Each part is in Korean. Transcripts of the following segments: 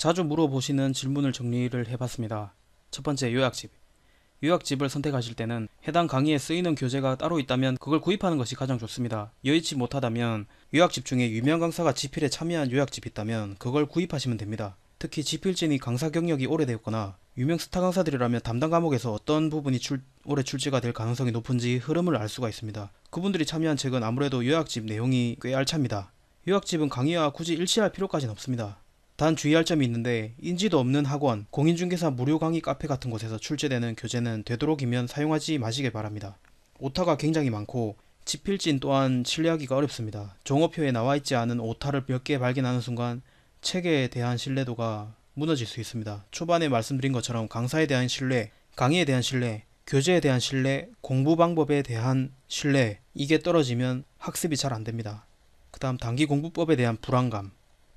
자주 물어보시는 질문을 정리를 해봤습니다. 첫 번째, 요약집. 요약집을 선택하실 때는 해당 강의에 쓰이는 교재가 따로 있다면 그걸 구입하는 것이 가장 좋습니다. 여의치 못하다면 요약집 중에 유명 강사가 집필에 참여한 요약집이 있다면 그걸 구입하시면 됩니다. 특히 집필진이 강사 경력이 오래되었거나 유명 스타 강사들이라면 담당 과목에서 어떤 부분이 올해 출제가 될 가능성이 높은지 흐름을 알 수가 있습니다. 그분들이 참여한 책은 아무래도 요약집 내용이 꽤 알찹니다. 요약집은 강의와 굳이 일치할 필요까지는 없습니다. 단 주의할 점이 있는데 인지도 없는 학원, 공인중개사 무료 강의 카페 같은 곳에서 출제되는 교재는 되도록이면 사용하지 마시길 바랍니다. 오타가 굉장히 많고 집필진 또한 신뢰하기가 어렵습니다. 종어표에 나와있지 않은 오타를 몇 개 발견하는 순간 책에 대한 신뢰도가 무너질 수 있습니다. 초반에 말씀드린 것처럼 강사에 대한 신뢰, 강의에 대한 신뢰, 교재에 대한 신뢰, 공부 방법에 대한 신뢰, 이게 떨어지면 학습이 잘 안됩니다. 그 다음 단기 공부법에 대한 불안감,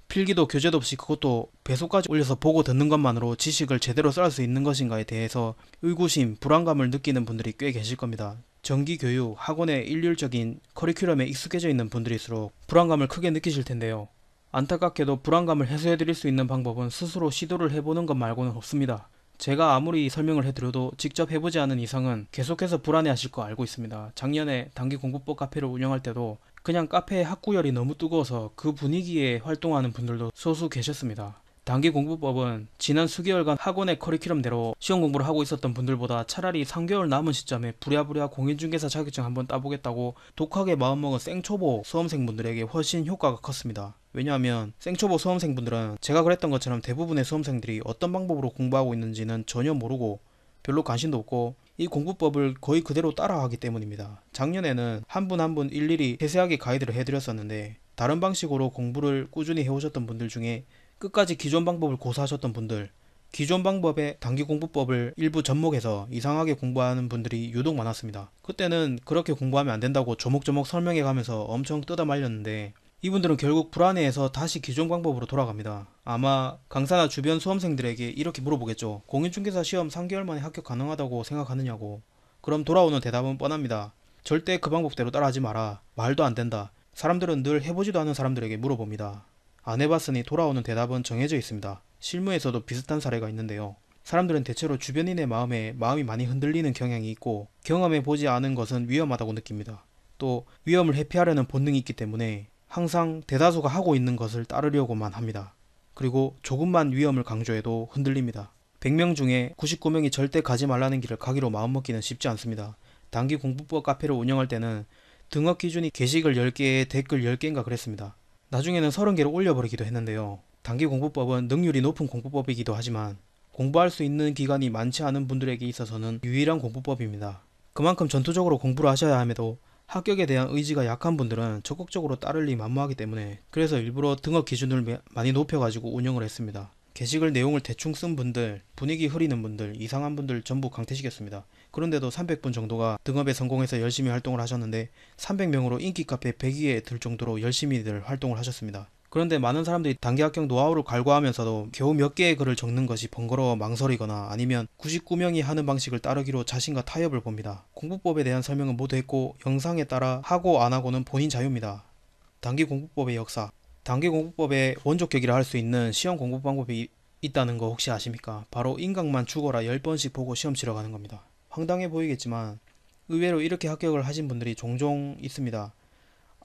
필기도 교재도 없이 그것도 배속까지 올려서 보고 듣는 것만으로 지식을 제대로 쌓을 수 있는 것인가에 대해서 의구심, 불안감을 느끼는 분들이 꽤 계실 겁니다. 정기교육, 학원의 일률적인 커리큘럼에 익숙해져 있는 분들일수록 불안감을 크게 느끼실 텐데요. 안타깝게도 불안감을 해소해드릴 수 있는 방법은 스스로 시도를 해보는 것 말고는 없습니다. 제가 아무리 설명을 해드려도 직접 해보지 않은 이상은 계속해서 불안해하실 거 알고 있습니다. 작년에 단기 공부법 카페를 운영할 때도 그냥 카페의 학구열이 너무 뜨거워서 그 분위기에 활동하는 분들도 소수 계셨습니다. 단기 공부법은 지난 수개월간 학원의 커리큘럼대로 시험 공부를 하고 있었던 분들보다 차라리 3개월 남은 시점에 부랴부랴 공인중개사 자격증 한번 따보겠다고 독하게 마음먹은 생초보 수험생분들에게 훨씬 효과가 컸습니다. 왜냐하면 생초보 수험생분들은 제가 그랬던 것처럼 대부분의 수험생들이 어떤 방법으로 공부하고 있는지는 전혀 모르고 별로 관심도 없고 이 공부법을 거의 그대로 따라하기 때문입니다. 작년에는 한 분 한 분 일일이 세세하게 가이드를 해드렸었는데 다른 방식으로 공부를 꾸준히 해오셨던 분들 중에 끝까지 기존 방법을 고수하셨던 분들, 기존 방법의 단기 공부법을 일부 접목해서 이상하게 공부하는 분들이 유독 많았습니다. 그때는 그렇게 공부하면 안 된다고 조목조목 설명해 가면서 엄청 뜯어 말렸는데 이분들은 결국 불안해해서 다시 기존 방법으로 돌아갑니다. 아마 강사나 주변 수험생들에게 이렇게 물어보겠죠. 공인중개사 시험 3개월 만에 합격 가능하다고 생각하느냐고. 그럼 돌아오는 대답은 뻔합니다. 절대 그 방법대로 따라하지 마라. 말도 안 된다. 사람들은 늘 해보지도 않은 사람들에게 물어봅니다. 안 해봤으니 돌아오는 대답은 정해져 있습니다. 실무에서도 비슷한 사례가 있는데요. 사람들은 대체로 주변인의 마음이 많이 흔들리는 경향이 있고 경험해보지 않은 것은 위험하다고 느낍니다. 또 위험을 회피하려는 본능이 있기 때문에 항상 대다수가 하고 있는 것을 따르려고만 합니다. 그리고 조금만 위험을 강조해도 흔들립니다. 100명 중에 99명이 절대 가지 말라는 길을 가기로 마음먹기는 쉽지 않습니다. 단기 공부법 카페를 운영할 때는 등업 기준이 게시글 10개에 댓글 10개인가 그랬습니다. 나중에는 30개를 올려버리기도 했는데요. 단기 공부법은 능률이 높은 공부법이기도 하지만 공부할 수 있는 기간이 많지 않은 분들에게 있어서는 유일한 공부법입니다. 그만큼 전투적으로 공부를 하셔야 함에도 합격에 대한 의지가 약한 분들은 적극적으로 따르리 만무하기 때문에 그래서 일부러 등업 기준을 많이 높여가지고 운영을 했습니다. 게시글 내용을 대충 쓴 분들, 분위기 흐리는 분들, 이상한 분들 전부 강퇴시켰습니다. 그런데도 300분 정도가 등업에 성공해서 열심히 활동을 하셨는데 300명으로 인기 카페 100위에 들 정도로 열심히들 활동을 하셨습니다. 그런데 많은 사람들이 단기 합격 노하우를 갈구하면서도 겨우 몇 개의 글을 적는 것이 번거로워 망설이거나 아니면 99명이 하는 방식을 따르기로 자신과 타협을 봅니다. 공부법에 대한 설명은 모두 했고 영상에 따라 하고 안 하고는 본인 자유입니다. 단기 공부법의 역사. 단기 공부법의 원조격이라 할 수 있는 시험 공부 방법이 있다는 거 혹시 아십니까? 바로 인강만 죽어라 10번씩 보고 시험 치러 가는 겁니다. 황당해 보이겠지만 의외로 이렇게 합격을 하신 분들이 종종 있습니다.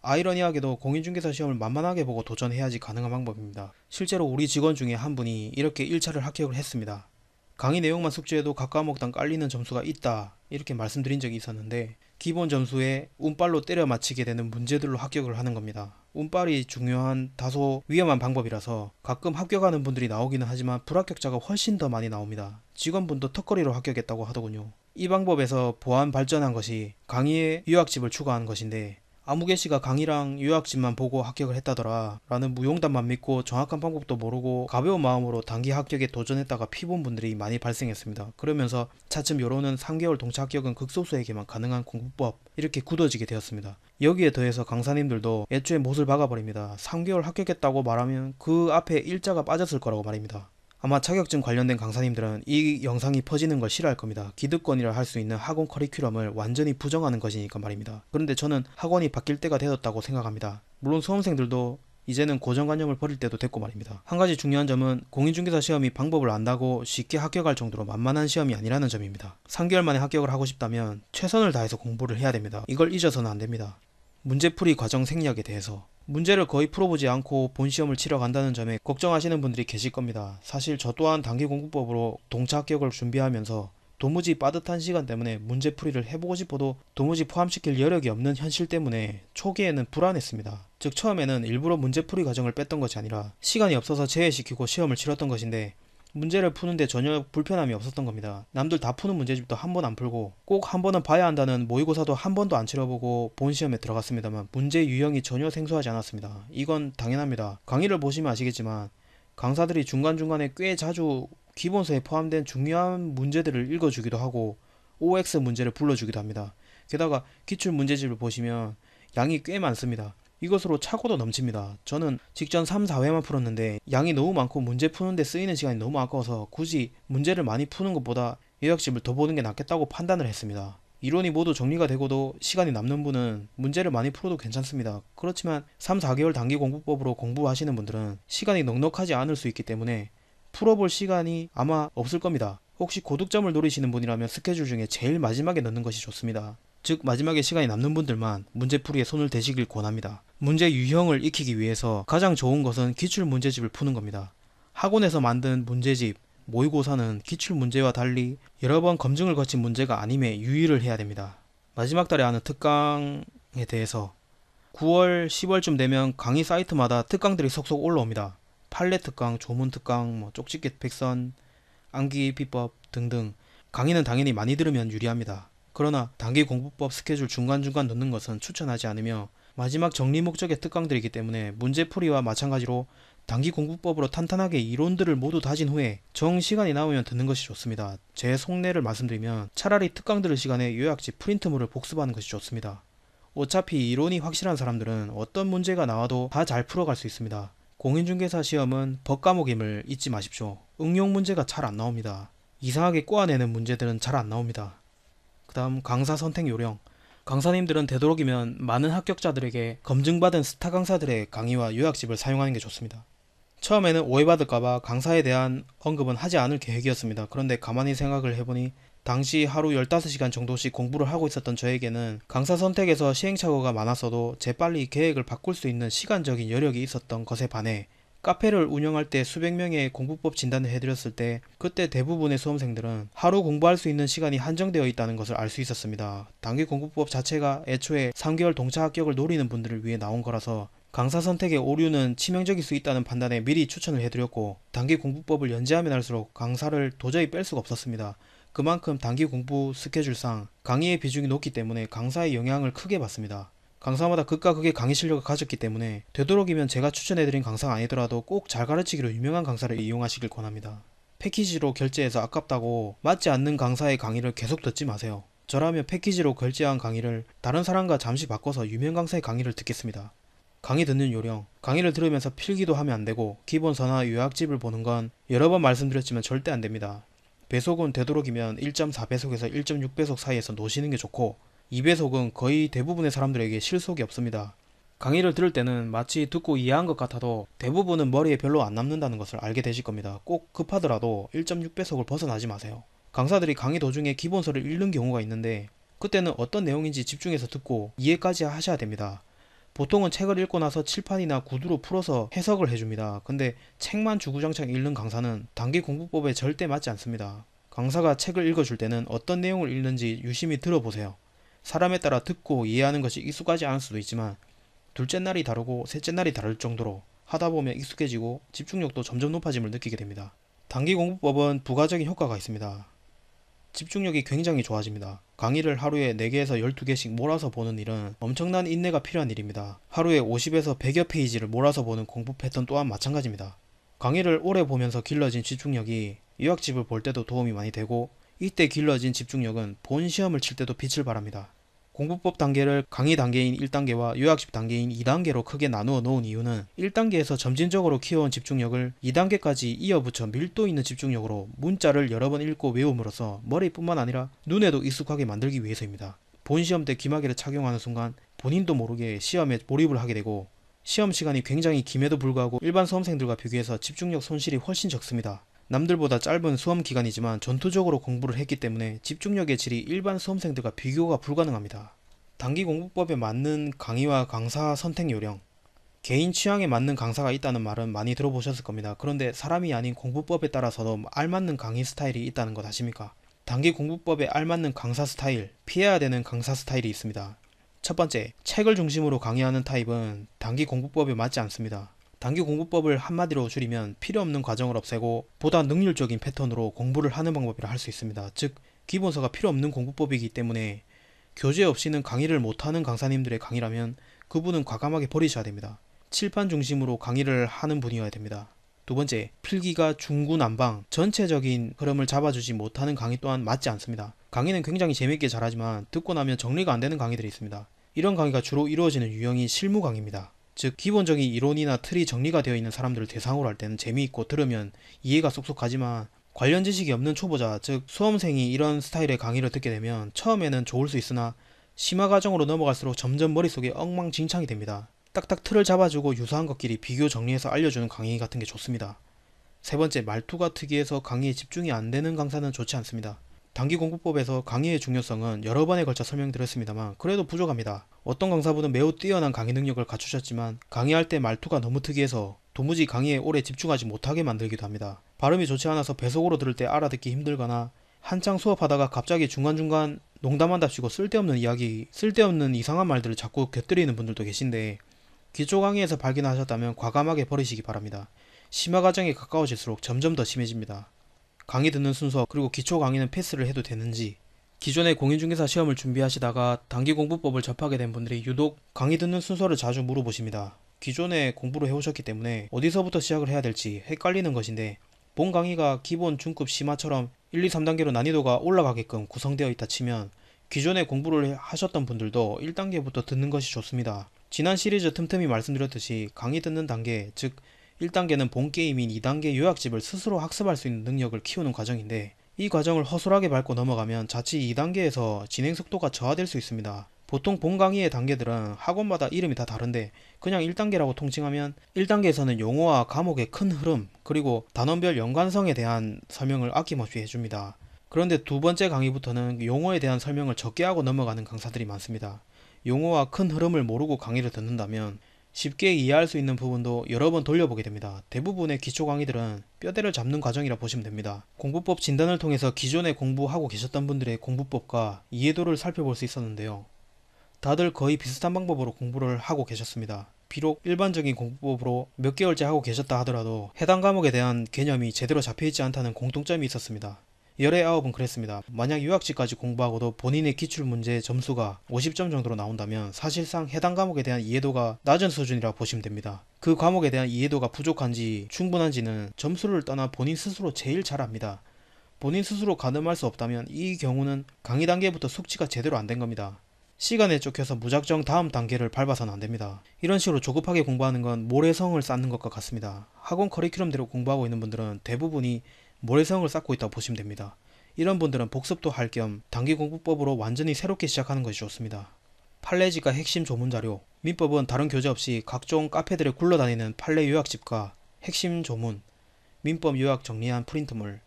아이러니하게도 공인중개사 시험을 만만하게 보고 도전해야지 가능한 방법입니다. 실제로 우리 직원 중에 한 분이 이렇게 1차를 합격을 했습니다. 강의 내용만 숙지해도 각 과목당 깔리는 점수가 있다 이렇게 말씀드린 적이 있었는데 기본 점수에 운빨로 때려 맞히게 되는 문제들로 합격을 하는 겁니다. 운빨이 중요한 다소 위험한 방법이라서 가끔 합격하는 분들이 나오기는 하지만 불합격자가 훨씬 더 많이 나옵니다. 직원분도 턱걸이로 합격했다고 하더군요. 이 방법에서 보완 발전한 것이 강의에 요약집을 추가하는 것인데 아무개씨가 강의랑 요약집만 보고 합격을 했다더라 라는 무용담만 믿고 정확한 방법도 모르고 가벼운 마음으로 단기 합격에 도전했다가 피본 분들이 많이 발생했습니다. 그러면서 차츰 여론은 3개월 동차 합격은 극소수에게만 가능한 공부법 이렇게 굳어지게 되었습니다. 여기에 더해서 강사님들도 애초에 못을 박아버립니다. 3개월 합격했다고 말하면 그 앞에 일자가 빠졌을 거라고 말입니다. 아마 자격증 관련된 강사님들은 이 영상이 퍼지는 걸 싫어할 겁니다. 기득권이라 할 수 있는 학원 커리큘럼을 완전히 부정하는 것이니까 말입니다. 그런데 저는 학원이 바뀔 때가 되었다고 생각합니다. 물론 수험생들도 이제는 고정관념을 버릴 때도 됐고 말입니다. 한 가지 중요한 점은 공인중개사 시험이 방법을 안다고 쉽게 합격할 정도로 만만한 시험이 아니라는 점입니다. 3개월 만에 합격을 하고 싶다면 최선을 다해서 공부를 해야 됩니다. 이걸 잊어서는 안 됩니다. 문제풀이 과정 생략에 대해서 문제를 거의 풀어보지 않고 본 시험을 치러 간다는 점에 걱정하시는 분들이 계실 겁니다. 사실 저 또한 단기공부법으로 동차 합격을 준비하면서 도무지 빠듯한 시간 때문에 문제풀이를 해보고 싶어도 도무지 포함시킬 여력이 없는 현실 때문에 초기에는 불안했습니다. 즉 처음에는 일부러 문제풀이 과정을 뺐던 것이 아니라 시간이 없어서 제외시키고 시험을 치렀던 것인데 문제를 푸는데 전혀 불편함이 없었던 겁니다. 남들 다 푸는 문제집도 한 번 안 풀고 꼭 한 번은 봐야 한다는 모의고사도 한 번도 안 치러보고 본 시험에 들어갔습니다만 문제 유형이 전혀 생소하지 않았습니다. 이건 당연합니다. 강의를 보시면 아시겠지만 강사들이 중간중간에 꽤 자주 기본서에 포함된 중요한 문제들을 읽어주기도 하고 OX 문제를 불러주기도 합니다. 게다가 기출문제집을 보시면 양이 꽤 많습니다. 이것으로 차고도 넘칩니다. 저는 직전 3, 4회만 풀었는데 양이 너무 많고 문제 푸는데 쓰이는 시간이 너무 아까워서 굳이 문제를 많이 푸는 것보다 요약집을 더 보는 게 낫겠다고 판단을 했습니다. 이론이 모두 정리가 되고도 시간이 남는 분은 문제를 많이 풀어도 괜찮습니다. 그렇지만 3, 4개월 단기 공부법으로 공부하시는 분들은 시간이 넉넉하지 않을 수 있기 때문에 풀어볼 시간이 아마 없을 겁니다. 혹시 고득점을 노리시는 분이라면 스케줄 중에 제일 마지막에 넣는 것이 좋습니다. 즉 마지막에 시간이 남는 분들만 문제풀이에 손을 대시길 권합니다. 문제 유형을 익히기 위해서 가장 좋은 것은 기출문제집을 푸는 겁니다. 학원에서 만든 문제집, 모의고사는 기출문제와 달리 여러 번 검증을 거친 문제가 아님에 유의를 해야 됩니다. 마지막 달에 하는 특강에 대해서 9월, 10월쯤 되면 강의 사이트마다 특강들이 속속 올라옵니다. 판례 특강, 조문 특강, 쪽집게 백선, 암기 비법 등등. 강의는 당연히 많이 들으면 유리합니다. 그러나 단기 공부법 스케줄 중간중간 넣는 것은 추천하지 않으며 마지막 정리 목적의 특강들이기 때문에 문제풀이와 마찬가지로 단기 공부법으로 탄탄하게 이론들을 모두 다진 후에 정시간이 나오면 듣는 것이 좋습니다. 제 속내를 말씀드리면 차라리 특강 들을 시간에 요약집 프린트물을 복습하는 것이 좋습니다. 어차피 이론이 확실한 사람들은 어떤 문제가 나와도 다 잘 풀어갈 수 있습니다. 공인중개사 시험은 법 과목임을 잊지 마십시오. 응용 문제가 잘 안 나옵니다. 이상하게 꼬아내는 문제들은 잘 안 나옵니다. 그 다음 강사 선택 요령. 강사님들은 되도록이면 많은 합격자들에게 검증받은 스타 강사들의 강의와 요약집을 사용하는 게 좋습니다. 처음에는 오해받을까봐 강사에 대한 언급은 하지 않을 계획이었습니다. 그런데 가만히 생각을 해보니 당시 하루 15시간 정도씩 공부를 하고 있었던 저에게는 강사 선택에서 시행착오가 많았어도 재빨리 계획을 바꿀 수 있는 시간적인 여력이 있었던 것에 반해 카페를 운영할 때 수백 명의 공부법 진단을 해드렸을 때 그때 대부분의 수험생들은 하루 공부할 수 있는 시간이 한정되어 있다는 것을 알 수 있었습니다. 단기 공부법 자체가 애초에 3개월 동차 합격을 노리는 분들을 위해 나온 거라서 강사 선택의 오류는 치명적일 수 있다는 판단에 미리 추천을 해드렸고 단기 공부법을 연재하면 할수록 강사를 도저히 뺄 수가 없었습니다. 그만큼 단기 공부 스케줄상 강의의 비중이 높기 때문에 강사의 영향을 크게 받습니다. 강사마다 극과 극의 강의 실력을 가졌기 때문에 되도록이면 제가 추천해드린 강사가 아니더라도 꼭 잘 가르치기로 유명한 강사를 이용하시길 권합니다. 패키지로 결제해서 아깝다고 맞지 않는 강사의 강의를 계속 듣지 마세요. 저라면 패키지로 결제한 강의를 다른 사람과 잠시 바꿔서 유명 강사의 강의를 듣겠습니다. 강의 듣는 요령. 강의를 들으면서 필기도 하면 안되고 기본서나 요약집을 보는 건 여러 번 말씀드렸지만 절대 안됩니다. 배속은 되도록이면 1.4배속에서 1.6배속 사이에서 놓으시는 게 좋고 2배속은 거의 대부분의 사람들에게 실속이 없습니다. 강의를 들을 때는 마치 듣고 이해한 것 같아도 대부분은 머리에 별로 안 남는다는 것을 알게 되실 겁니다. 꼭 급하더라도 1.6배속을 벗어나지 마세요. 강사들이 강의 도중에 기본서를 읽는 경우가 있는데 그때는 어떤 내용인지 집중해서 듣고 이해까지 하셔야 됩니다. 보통은 책을 읽고 나서 칠판이나 구두로 풀어서 해석을 해줍니다. 근데 책만 주구장창 읽는 강사는 단기 공부법에 절대 맞지 않습니다. 강사가 책을 읽어줄 때는 어떤 내용을 읽는지 유심히 들어보세요. 사람에 따라 듣고 이해하는 것이 익숙하지 않을 수도 있지만 둘째 날이 다르고 셋째 날이 다를 정도로 하다 보면 익숙해지고 집중력도 점점 높아짐을 느끼게 됩니다. 단기 공부법은 부가적인 효과가 있습니다. 집중력이 굉장히 좋아집니다. 강의를 하루에 4개에서 12개씩 몰아서 보는 일은 엄청난 인내가 필요한 일입니다. 하루에 50에서 100여 페이지를 몰아서 보는 공부 패턴 또한 마찬가지입니다. 강의를 오래 보면서 길러진 집중력이 요약집을 볼 때도 도움이 많이 되고 이때 길러진 집중력은 본 시험을 칠 때도 빛을 발합니다. 공부법 단계를 강의 단계인 1단계와 요약집 단계인 2단계로 크게 나누어 놓은 이유는 1단계에서 점진적으로 키워온 집중력을 2단계까지 이어붙여 밀도 있는 집중력으로 문자를 여러 번 읽고 외움으로써 머리뿐만 아니라 눈에도 익숙하게 만들기 위해서입니다. 본 시험 때 귀마개를 착용하는 순간 본인도 모르게 시험에 몰입을 하게 되고 시험 시간이 굉장히 김에도 불구하고 일반 수험생들과 비교해서 집중력 손실이 훨씬 적습니다. 남들보다 짧은 수험 기간이지만 전투적으로 공부를 했기 때문에 집중력의 질이 일반 수험생들과 비교가 불가능합니다. 단기 공부법에 맞는 강의와 강사 선택 요령. 개인 취향에 맞는 강사가 있다는 말은 많이 들어보셨을 겁니다. 그런데 사람이 아닌 공부법에 따라서도 알맞는 강의 스타일이 있다는 것 아십니까? 단기 공부법에 알맞는 강사 스타일, 피해야 되는 강사 스타일이 있습니다. 첫 번째, 책을 중심으로 강의하는 타입은 단기 공부법에 맞지 않습니다. 단기 공부법을 한마디로 줄이면 필요 없는 과정을 없애고 보다 능률적인 패턴으로 공부를 하는 방법이라 할 수 있습니다. 즉, 기본서가 필요 없는 공부법이기 때문에 교재 없이는 강의를 못하는 강사님들의 강의라면 그분은 과감하게 버리셔야 됩니다. 칠판 중심으로 강의를 하는 분이어야 됩니다. 두 번째, 필기가 중구난방, 전체적인 흐름을 잡아주지 못하는 강의 또한 맞지 않습니다. 강의는 굉장히 재밌게 잘하지만 듣고 나면 정리가 안 되는 강의들이 있습니다. 이런 강의가 주로 이루어지는 유형이 실무 강의입니다. 즉, 기본적인 이론이나 틀이 정리가 되어 있는 사람들을 대상으로 할 때는 재미있고 들으면 이해가 쏙쏙 가지만 관련 지식이 없는 초보자, 즉 수험생이 이런 스타일의 강의를 듣게 되면 처음에는 좋을 수 있으나 심화 과정으로 넘어갈수록 점점 머릿속에 엉망진창이 됩니다. 딱딱 틀을 잡아주고 유사한 것끼리 비교 정리해서 알려주는 강의 같은 게 좋습니다. 세 번째, 말투가 특이해서 강의에 집중이 안 되는 강사는 좋지 않습니다. 단기 공부법에서 강의의 중요성은 여러 번에 걸쳐 설명드렸습니다만 그래도 부족합니다. 어떤 강사분은 매우 뛰어난 강의 능력을 갖추셨지만 강의할 때 말투가 너무 특이해서 도무지 강의에 오래 집중하지 못하게 만들기도 합니다. 발음이 좋지 않아서 배속으로 들을 때 알아듣기 힘들거나 한창 수업하다가 갑자기 중간중간 농담한답시고 쓸데없는 이야기, 쓸데없는 이상한 말들을 자꾸 곁들이는 분들도 계신데 기초 강의에서 발견하셨다면 과감하게 버리시기 바랍니다. 심화 과정에 가까워질수록 점점 더 심해집니다. 강의 듣는 순서 그리고 기초 강의는 패스를 해도 되는지, 기존의 공인중개사 시험을 준비하시다가 단기 공부법을 접하게 된 분들이 유독 강의 듣는 순서를 자주 물어보십니다. 기존에 공부를 해오셨기 때문에 어디서부터 시작을 해야 될지 헷갈리는 것인데 본 강의가 기본, 중급, 심화처럼 1, 2, 3단계로 난이도가 올라가게끔 구성되어 있다 치면 기존에 공부를 하셨던 분들도 1단계부터 듣는 것이 좋습니다. 지난 시리즈 틈틈이 말씀드렸듯이 강의 듣는 단계, 즉 1단계는 본 게임인 2단계 요약집을 스스로 학습할 수 있는 능력을 키우는 과정인데 이 과정을 허술하게 밟고 넘어가면 자칫 2단계에서 진행 속도가 저하될 수 있습니다. 보통 본 강의의 단계들은 학원마다 이름이 다 다른데 그냥 1단계라고 통칭하면 1단계에서는 용어와 과목의 큰 흐름 그리고 단원별 연관성에 대한 설명을 아낌없이 해줍니다. 그런데 두 번째 강의부터는 용어에 대한 설명을 적게 하고 넘어가는 강사들이 많습니다. 용어와 큰 흐름을 모르고 강의를 듣는다면 쉽게 이해할 수 있는 부분도 여러 번 돌려보게 됩니다. 대부분의 기초 강의들은 뼈대를 잡는 과정이라 보시면 됩니다. 공부법 진단을 통해서 기존에 공부하고 계셨던 분들의 공부법과 이해도를 살펴볼 수 있었는데요. 다들 거의 비슷한 방법으로 공부를 하고 계셨습니다. 비록 일반적인 공부법으로 몇 개월째 하고 계셨다 하더라도 해당 과목에 대한 개념이 제대로 잡혀있지 않다는 공통점이 있었습니다. 열의 9은 그랬습니다. 만약 유학지까지 공부하고도 본인의 기출문제 점수가 50점 정도로 나온다면 사실상 해당 과목에 대한 이해도가 낮은 수준이라고 보시면 됩니다. 그 과목에 대한 이해도가 부족한지 충분한지는 점수를 떠나 본인 스스로 제일 잘 압니다. 본인 스스로 가늠할 수 없다면 이 경우는 강의 단계부터 숙지가 제대로 안 된 겁니다. 시간에 쫓겨서 무작정 다음 단계를 밟아서는 안됩니다. 이런 식으로 조급하게 공부하는 건 모래성을 쌓는 것과 같습니다. 학원 커리큘럼대로 공부하고 있는 분들은 대부분이 모래성을 쌓고 있다고 보시면 됩니다. 이런 분들은 복습도 할 겸 단기 공부법으로 완전히 새롭게 시작하는 것이 좋습니다. 판례지가 핵심 조문자료, 민법은 다른 교재 없이 각종 카페들에 굴러다니는 판례 요약집과 핵심 조문, 민법 요약 정리한 프린트물,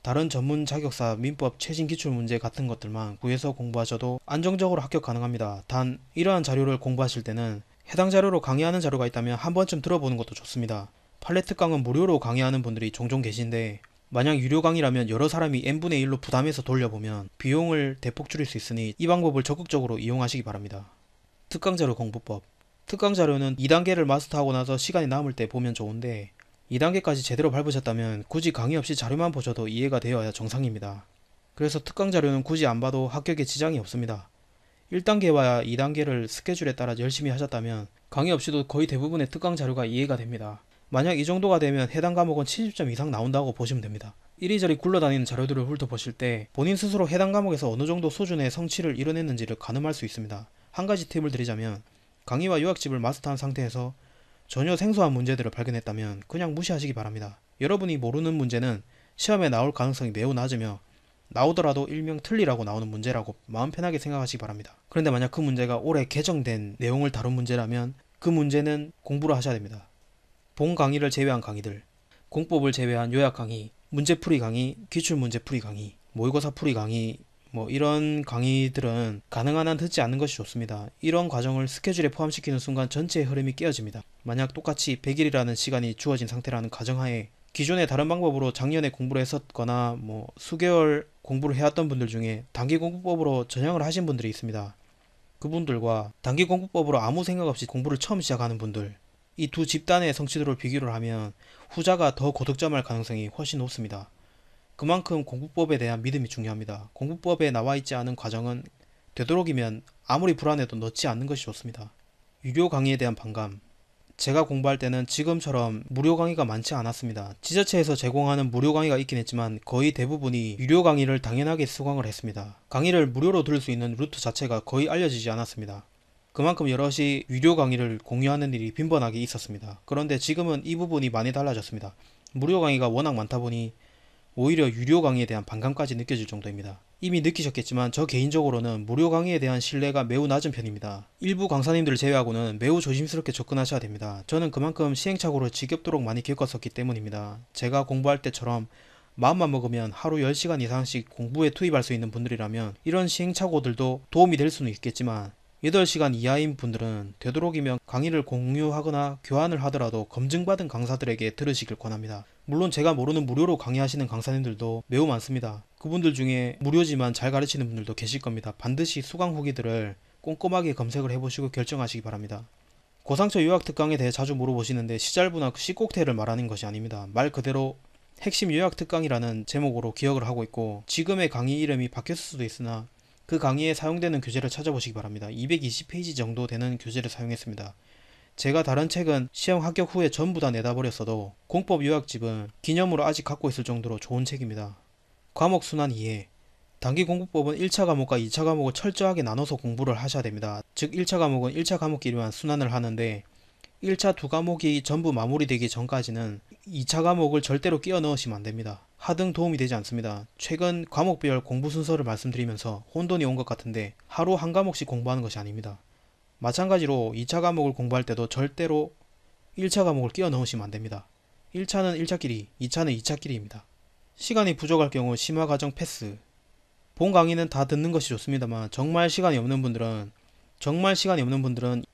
다른 전문 자격사 민법 최신 기출문제 같은 것들만 구해서 공부하셔도 안정적으로 합격 가능합니다. 단 이러한 자료를 공부하실 때는 해당 자료로 강의하는 자료가 있다면 한 번쯤 들어보는 것도 좋습니다. 판례 특강은 무료로 강의하는 분들이 종종 계신데 만약 유료 강의라면 여러 사람이 n분의 1로 부담해서 돌려보면 비용을 대폭 줄일 수 있으니 이 방법을 적극적으로 이용하시기 바랍니다. 특강자료 공부법. 특강자료는 2단계를 마스터하고 나서 시간이 남을 때 보면 좋은데 2단계까지 제대로 밟으셨다면 굳이 강의 없이 자료만 보셔도 이해가 되어야 정상입니다. 그래서 특강자료는 굳이 안 봐도 합격에 지장이 없습니다. 1단계와 2단계를 스케줄에 따라 열심히 하셨다면 강의 없이도 거의 대부분의 특강자료가 이해가 됩니다. 만약 이 정도가 되면 해당 과목은 70점 이상 나온다고 보시면 됩니다. 이리저리 굴러다니는 자료들을 훑어보실 때 본인 스스로 해당 과목에서 어느 정도 수준의 성취를 이뤄냈는지를 가늠할 수 있습니다. 한 가지 팁을 드리자면 강의와 요약집을 마스터한 상태에서 전혀 생소한 문제들을 발견했다면 그냥 무시하시기 바랍니다. 여러분이 모르는 문제는 시험에 나올 가능성이 매우 낮으며 나오더라도 일명 틀리라고 나오는 문제라고 마음 편하게 생각하시기 바랍니다. 그런데 만약 그 문제가 올해 개정된 내용을 다룬 문제라면 그 문제는 공부를 하셔야 됩니다. 본 강의를 제외한 강의들, 공법을 제외한 요약 강의, 문제풀이 강의, 기출문제풀이 강의, 모의고사 풀이 강의, 이런 강의들은 가능한 한 듣지 않는 것이 좋습니다. 이런 과정을 스케줄에 포함시키는 순간 전체의 흐름이 깨어집니다. 만약 똑같이 100일이라는 시간이 주어진 상태라는 가정하에 기존에 다른 방법으로 작년에 공부를 했었거나 수개월 공부를 해왔던 분들 중에 단기 공부법으로 전향을 하신 분들이 있습니다. 그분들과 단기 공부법으로 아무 생각 없이 공부를 처음 시작하는 분들, 이 두 집단의 성취도를 비교를 하면 후자가 더 고득점할 가능성이 훨씬 높습니다. 그만큼 공부법에 대한 믿음이 중요합니다. 공부법에 나와 있지 않은 과정은 되도록이면 아무리 불안해도 넣지 않는 것이 좋습니다. 유료 강의에 대한 반감. 제가 공부할 때는 지금처럼 무료 강의가 많지 않았습니다. 지자체에서 제공하는 무료 강의가 있긴 했지만 거의 대부분이 유료 강의를 당연하게 수강을 했습니다. 강의를 무료로 들을 수 있는 루트 자체가 거의 알려지지 않았습니다. 그만큼 여럿이 유료 강의를 공유하는 일이 빈번하게 있었습니다. 그런데 지금은 이 부분이 많이 달라졌습니다. 무료 강의가 워낙 많다 보니 오히려 유료 강의에 대한 반감까지 느껴질 정도입니다. 이미 느끼셨겠지만 저 개인적으로는 무료 강의에 대한 신뢰가 매우 낮은 편입니다. 일부 강사님들을 제외하고는 매우 조심스럽게 접근하셔야 됩니다. 저는 그만큼 시행착오를 지겹도록 많이 겪었었기 때문입니다. 제가 공부할 때처럼 마음만 먹으면 하루 10시간 이상씩 공부에 투입할 수 있는 분들이라면 이런 시행착오들도 도움이 될 수는 있겠지만 8시간 이하인 분들은 되도록이면 강의를 공유하거나 교환을 하더라도 검증받은 강사들에게 들으시길 권합니다. 물론 제가 모르는 무료로 강의하시는 강사님들도 매우 많습니다. 그분들 중에 무료지만 잘 가르치는 분들도 계실 겁니다. 반드시 수강 후기들을 꼼꼼하게 검색을 해보시고 결정하시기 바랍니다. 고상처 요약특강에 대해 자주 물어보시는데 시잘부나 시꼭테를 말하는 것이 아닙니다. 말 그대로 핵심 요약특강이라는 제목으로 기억을 하고 있고 지금의 강의 이름이 바뀌었을 수도 있으나 그 강의에 사용되는 교재를 찾아보시기 바랍니다. 220페이지 정도 되는 교재를 사용했습니다. 제가 다른 책은 시험 합격 후에 전부 다 내다버렸어도 공법 요약집은 기념으로 아직 갖고 있을 정도로 좋은 책입니다. 과목 순환 이해. 단기 공부법은 1차 과목과 2차 과목을 철저하게 나눠서 공부를 하셔야 됩니다. 즉 1차 과목은 1차 과목끼리만 순환을 하는데 1차 두 과목이 전부 마무리되기 전까지는 2차 과목을 절대로 끼워 넣으시면 안됩니다. 하등 도움이 되지 않습니다. 최근 과목별 공부 순서를 말씀드리면서 혼돈이 온 것 같은데 하루 한 과목씩 공부하는 것이 아닙니다. 마찬가지로 2차 과목을 공부할 때도 절대로 1차 과목을 끼워 넣으시면 안됩니다. 1차는 1차끼리, 2차는 2차끼리입니다. 시간이 부족할 경우 심화과정 패스. 본 강의는 다 듣는 것이 좋습니다만 정말 시간이 없는 분들은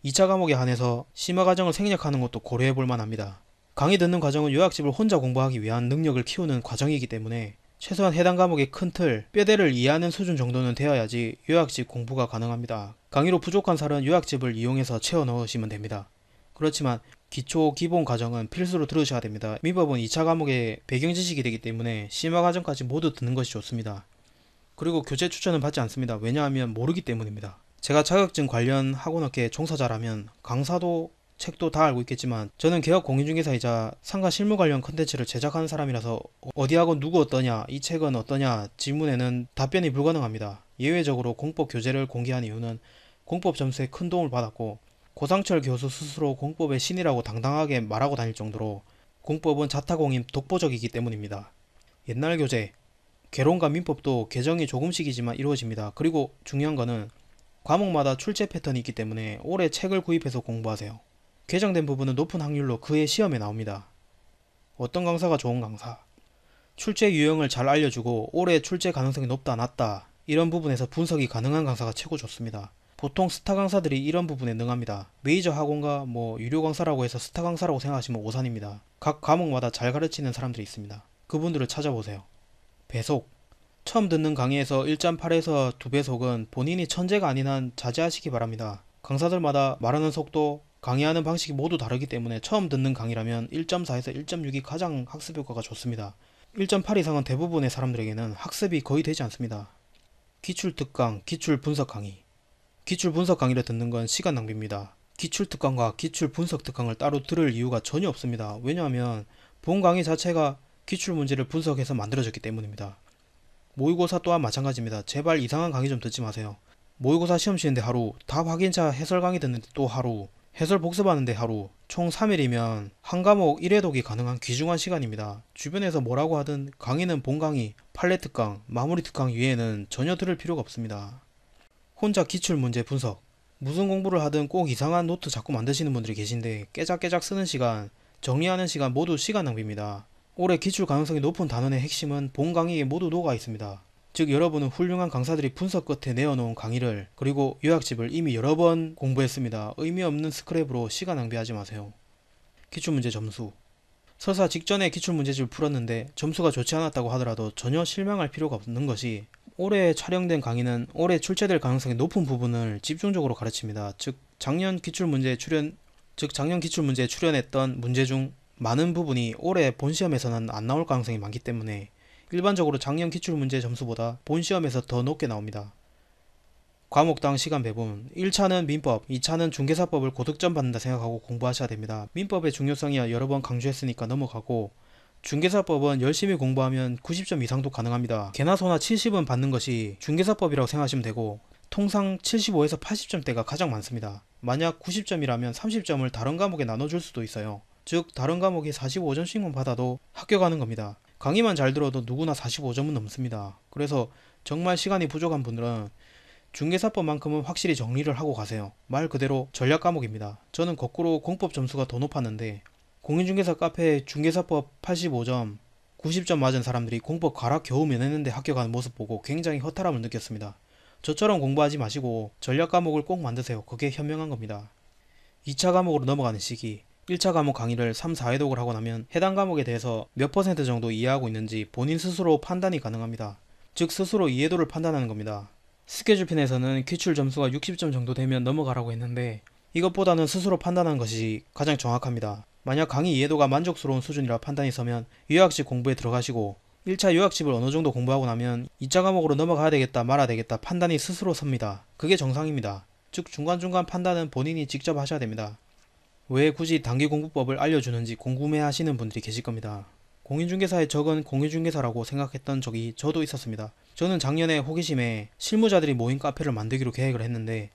2차 과목에 한해서 심화과정을 생략하는 것도 고려해 볼 만합니다. 강의 듣는 과정은 요약집을 혼자 공부하기 위한 능력을 키우는 과정이기 때문에 최소한 해당 과목의 큰 틀, 뼈대를 이해하는 수준 정도는 되어야지 요약집 공부가 가능합니다. 강의로 부족한 살은 요약집을 이용해서 채워 넣으시면 됩니다. 그렇지만 기초, 기본 과정은 필수로 들으셔야 됩니다. 민법은 2차 과목의 배경 지식이 되기 때문에 심화 과정까지 모두 듣는 것이 좋습니다. 그리고 교재 추천은 받지 않습니다. 왜냐하면 모르기 때문입니다. 제가 자격증 관련 학원업계에 종사자라면 강사도 책도 다 알고 있겠지만 저는 개업 공인중개사이자 상가 실무 관련 컨텐츠를 제작하는 사람이라서 어디 학원 누구 어떠냐, 이 책은 어떠냐 질문에는 답변이 불가능합니다. 예외적으로 공법 교재를 공개한 이유는 공법 점수에 큰 도움을 받았고 고상철 교수 스스로 공법의 신이라고 당당하게 말하고 다닐 정도로 공법은 자타공인 독보적이기 때문입니다. 옛날 교재, 개론과 민법도 개정이 조금씩이지만 이루어집니다. 그리고 중요한 거는 과목마다 출제 패턴이 있기 때문에 올해 책을 구입해서 공부하세요. 개정된 부분은 높은 확률로 그해 시험에 나옵니다. 어떤 강사가 좋은 강사? 출제 유형을 잘 알려주고 올해 출제 가능성이 높다 낮다 이런 부분에서 분석이 가능한 강사가 최고 좋습니다. 보통 스타 강사들이 이런 부분에 능합니다. 메이저 학원과 유료 강사라고 해서 스타 강사라고 생각하시면 오산입니다. 각 과목마다 잘 가르치는 사람들이 있습니다. 그분들을 찾아보세요. 배속. 처음 듣는 강의에서 1.8에서 2배속은 본인이 천재가 아닌 한 자제하시기 바랍니다. 강사들마다 말하는 속도, 강의하는 방식이 모두 다르기 때문에 처음 듣는 강의라면 1.4에서 1.6이 가장 학습 효과가 좋습니다. 1.8 이상은 대부분의 사람들에게는 학습이 거의 되지 않습니다. 기출특강, 기출분석 강의. 기출분석 강의를 듣는 건 시간 낭비입니다. 기출특강과 기출분석특강을 따로 들을 이유가 전혀 없습니다. 왜냐하면 본 강의 자체가 기출문제를 분석해서 만들어졌기 때문입니다. 모의고사 또한 마찬가지입니다. 제발 이상한 강의 좀 듣지 마세요. 모의고사 시험 치는데 하루, 답 확인차 해설 강의 듣는데 또 하루, 해설 복습하는데 하루, 총 3일이면 한 과목 1회독이 가능한 귀중한 시간입니다. 주변에서 뭐라고 하든 강의는 본 강의, 판례 특강, 마무리 특강 위에는 전혀 들을 필요가 없습니다. 혼자 기출문제 분석. 무슨 공부를 하든 꼭 이상한 노트 자꾸 만드시는 분들이 계신데 깨작깨작 쓰는 시간, 정리하는 시간 모두 시간 낭비입니다. 올해 기출 가능성이 높은 단원의 핵심은 본 강의에 모두 녹아 있습니다. 즉 여러분은 훌륭한 강사들이 분석 끝에 내어놓은 강의를 그리고 요약집을 이미 여러 번 공부했습니다. 의미 없는 스크랩으로 시간 낭비하지 마세요. 기출문제 점수. 설사 직전에 기출문제집을 풀었는데 점수가 좋지 않았다고 하더라도 전혀 실망할 필요가 없는 것이 올해 촬영된 강의는 올해 출제될 가능성이 높은 부분을 집중적으로 가르칩니다. 즉 작년 기출문제에 출연했던 문제 중 많은 부분이 올해 본시험에서는 안 나올 가능성이 많기 때문에 일반적으로 작년 기출문제 점수보다 본시험에서 더 높게 나옵니다. 과목당 시간 배분. 1차는 민법, 2차는 중개사법을 고득점 받는다 생각하고 공부하셔야 됩니다. 민법의 중요성이야 여러 번 강조했으니까 넘어가고, 중개사법은 열심히 공부하면 90점 이상도 가능합니다. 개나 소나 70은 받는 것이 중개사법이라고 생각하시면 되고, 통상 75에서 80점대가 가장 많습니다. 만약 90점이라면 30점을 다른 과목에 나눠줄 수도 있어요. 즉 다른 과목이 45점씩만 받아도 합격하는 겁니다. 강의만 잘 들어도 누구나 45점은 넘습니다. 그래서 정말 시간이 부족한 분들은 중개사법만큼은 확실히 정리를 하고 가세요. 말 그대로 전략 과목입니다. 저는 거꾸로 공법 점수가 더 높았는데 공인중개사 카페에 중개사법 85점, 90점 맞은 사람들이 공법 가락 겨우 면했는데 합격하는 모습 보고 굉장히 허탈함을 느꼈습니다. 저처럼 공부하지 마시고 전략 과목을 꼭 만드세요. 그게 현명한 겁니다. 2차 과목으로 넘어가는 시기. 1차 과목 강의를 3, 4회독을 하고 나면 해당 과목에 대해서 몇 % 정도 이해하고 있는지 본인 스스로 판단이 가능합니다. 즉 스스로 이해도를 판단하는 겁니다. 스케줄편에서는 기출 점수가 60점 정도 되면 넘어가라고 했는데 이것보다는 스스로 판단하는 것이 가장 정확합니다. 만약 강의 이해도가 만족스러운 수준이라 판단이 서면 요약집 공부에 들어가시고 1차 요약집을 어느 정도 공부하고 나면 2차 과목으로 넘어가야 되겠다 말아야 되겠다 판단이 스스로 섭니다. 그게 정상입니다. 즉 중간중간 판단은 본인이 직접 하셔야 됩니다. 왜 굳이 단기공부법을 알려주는지 궁금해 하시는 분들이 계실 겁니다. 공인중개사의 적은 공인중개사라고 생각했던 적이 저도 있었습니다. 저는 작년에 호기심에 실무자들이 모인 카페를 만들기로 계획을 했는데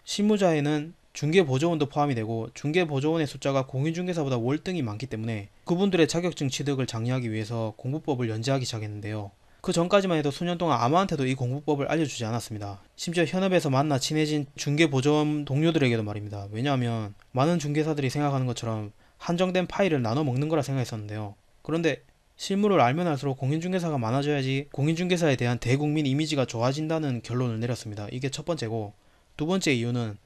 실무자에는 중개보조원도 포함이 되고 중개보조원의 숫자가 공인중개사보다 월등히 많기 때문에 그분들의 자격증 취득을 장려하기 위해서 공부법을 연재하기 시작했는데요. 그 전까지만 해도 수년 동안 아무한테도 이 공부법을 알려주지 않았습니다. 심지어 현업에서 만나 친해진 중개보조원 동료들에게도 말입니다. 왜냐하면 많은 중개사들이 생각하는 것처럼 한정된 파일을 나눠 먹는 거라 생각했었는데요. 그런데 실무를 알면 알수록 공인중개사가 많아져야지 공인중개사에 대한 대국민 이미지가 좋아진다는 결론을 내렸습니다. 이게 첫 번째고, 두 번째 이유는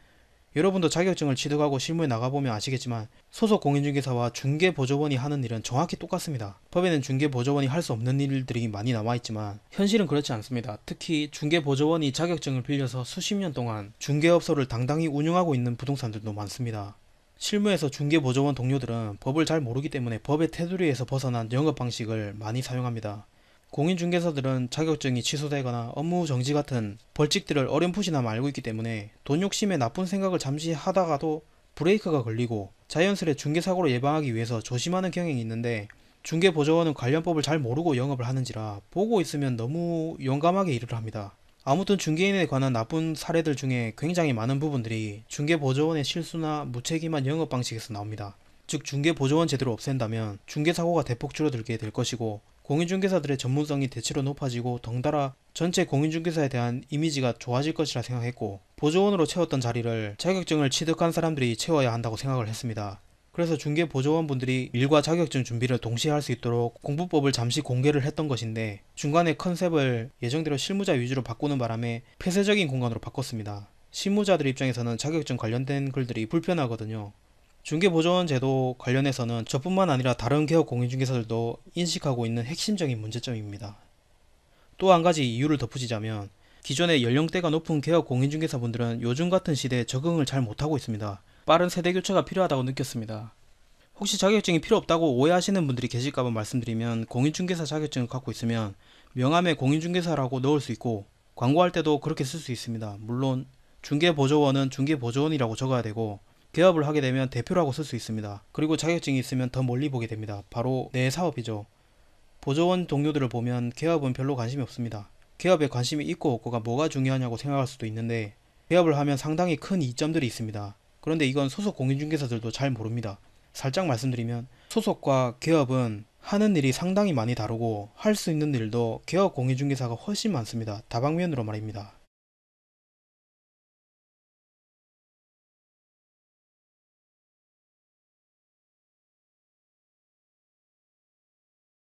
여러분도 자격증을 취득하고 실무에 나가보면 아시겠지만 소속 공인중개사와 중개보조원이 하는 일은 정확히 똑같습니다. 법에는 중개보조원이 할 수 없는 일들이 많이 남아있지만 현실은 그렇지 않습니다. 특히 중개보조원이 자격증을 빌려서 수십 년 동안 중개업소를 당당히 운영하고 있는 부동산들도 많습니다. 실무에서 중개보조원 동료들은 법을 잘 모르기 때문에 법의 테두리에서 벗어난 영업 방식을 많이 사용합니다. 공인중개사들은 자격증이 취소되거나 업무 정지 같은 벌칙들을 어렴풋이나마 알고 있기 때문에 돈 욕심에 나쁜 생각을 잠시 하다가도 브레이크가 걸리고 자연스레 중개사고를 예방하기 위해서 조심하는 경향이 있는데, 중개보조원은 관련법을 잘 모르고 영업을 하는지라 보고 있으면 너무 용감하게 일을 합니다. 아무튼 중개인에 관한 나쁜 사례들 중에 굉장히 많은 부분들이 중개보조원의 실수나 무책임한 영업 방식에서 나옵니다. 즉 중개보조원 제도를 없앤다면 중개사고가 대폭 줄어들게 될 것이고 공인중개사들의 전문성이 대체로 높아지고 덩달아 전체 공인중개사에 대한 이미지가 좋아질 것이라 생각했고, 보조원으로 채웠던 자리를 자격증을 취득한 사람들이 채워야 한다고 생각을 했습니다. 그래서 중개보조원분들이 일과 자격증 준비를 동시에 할 수 있도록 공부법을 잠시 공개를 했던 것인데 중간에 컨셉을 예정대로 실무자 위주로 바꾸는 바람에 폐쇄적인 공간으로 바꿨습니다. 실무자들 입장에서는 자격증 관련된 글들이 불편하거든요. 중개보조원 제도 관련해서는 저뿐만 아니라 다른 개업 공인중개사들도 인식하고 있는 핵심적인 문제점입니다. 또 한 가지 이유를 덧붙이자면 기존의 연령대가 높은 개업 공인중개사분들은 요즘 같은 시대에 적응을 잘 못하고 있습니다. 빠른 세대 교체가 필요하다고 느꼈습니다. 혹시 자격증이 필요 없다고 오해하시는 분들이 계실까봐 말씀드리면, 공인중개사 자격증을 갖고 있으면 명함에 공인중개사라고 넣을 수 있고 광고할 때도 그렇게 쓸 수 있습니다. 물론 중개보조원은 중개보조원이라고 적어야 되고 개업을 하게 되면 대표라고 쓸 수 있습니다. 그리고 자격증이 있으면 더 멀리 보게 됩니다. 바로 내 사업이죠. 보조원 동료들을 보면 개업은 별로 관심이 없습니다. 개업에 관심이 있고 없고가 뭐가 중요하냐고 생각할 수도 있는데 개업을 하면 상당히 큰 이점들이 있습니다. 그런데 이건 소속 공인중개사들도 잘 모릅니다. 살짝 말씀드리면 소속과 개업은 하는 일이 상당히 많이 다르고 할 수 있는 일도 개업 공인중개사가 훨씬 많습니다. 다방면으로 말입니다.